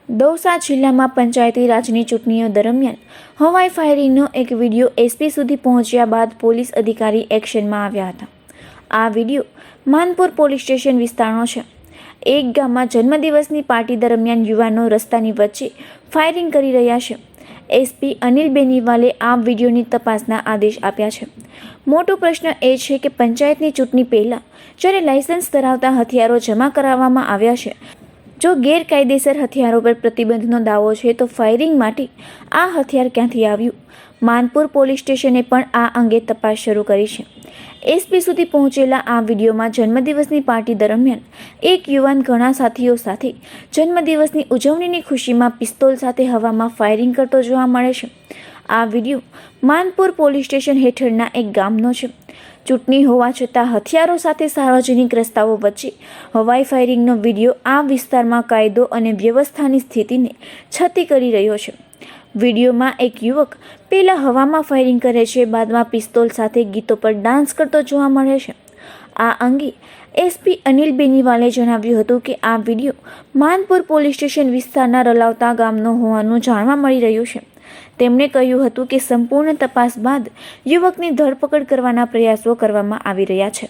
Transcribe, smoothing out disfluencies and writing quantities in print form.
દૌસા જિલ્લામાં પંચાયતી રાજની ચૂંટણીઓ દરમિયાન હવાઈ ફાયરિંગનો એક વિડીયો એસપી સુધી પહોંચ્યા બાદ પોલીસ અધિકારી એક્શનમાં આવ્યા હતા. આ વિડીયો માનપુર પોલીસ સ્ટેશન વિસ્તારનો છે. એક ગામમાં જન્મદિવસની પાર્ટી દરમિયાન યુવાનો રસ્તાની વચ્ચે ફાયરિંગ કરી રહ્યા છે. એસપી અનિલ બેનીવાલે આ વિડીયોની તપાસના આદેશ આપ્યા છે. મોટો પ્રશ્ન એ છે કે પંચાયતની ચૂંટણી પહેલાં જ્યારે લાયસન્સ ધરાવતા હથિયારો જમા કરાવવામાં આવ્યા છે, જો ગેરકાયદેસર હથિયારો પર પ્રતિબંધનો દાવો છે તો ફાયરિંગ માટે આ હથિયાર ક્યાંથી આવ્યું? માનપુર પોલીસ સ્ટેશને પણ આ અંગે તપાસ શરૂ કરી છે. એસપી સુધી પહોંચેલા આ વિડીયોમાં જન્મદિવસની પાર્ટી દરમિયાન એક યુવાન ઘણા સાથીઓ સાથે જન્મદિવસની ઉજવણીની ખુશીમાં પિસ્તોલ સાથે હવામાં ફાયરિંગ કરતો જોવા મળે છે. આ વિડીયો માનપુર પોલીસ સ્ટેશન હેઠળના એક ગામનો છે. ચૂંટણી હોવા છતાં હથિયારો સાથે સાર્વજનિક રસ્તાઓ વચ્ચે હવાઈ ફાયરિંગનો વિડીયો આ વિસ્તારમાં કાયદો અને વ્યવસ્થાની સ્થિતિને છતી કરી રહ્યો છે. વિડીયોમાં એક યુવક પહેલાં હવામાં ફાયરિંગ કરે છે, બાદમાં પિસ્તોલ સાથે ગીતો પર ડાન્સ કરતો જોવા મળે છે. આ અંગે એસપી અનિલ બેનીવાલે જણાવ્યું હતું કે આ વિડીયો માનપુર પોલીસ સ્ટેશન વિસ્તારના રલાવતા ગામનો હોવાનું જાણવા મળી રહ્યું છે. તેમણે કહ્યું હતું કે સંપૂર્ણ તપાસ બાદ યુવકની ધરપકડ કરવાના પ્રયાસો કરવામાં આવી રહ્યા છે.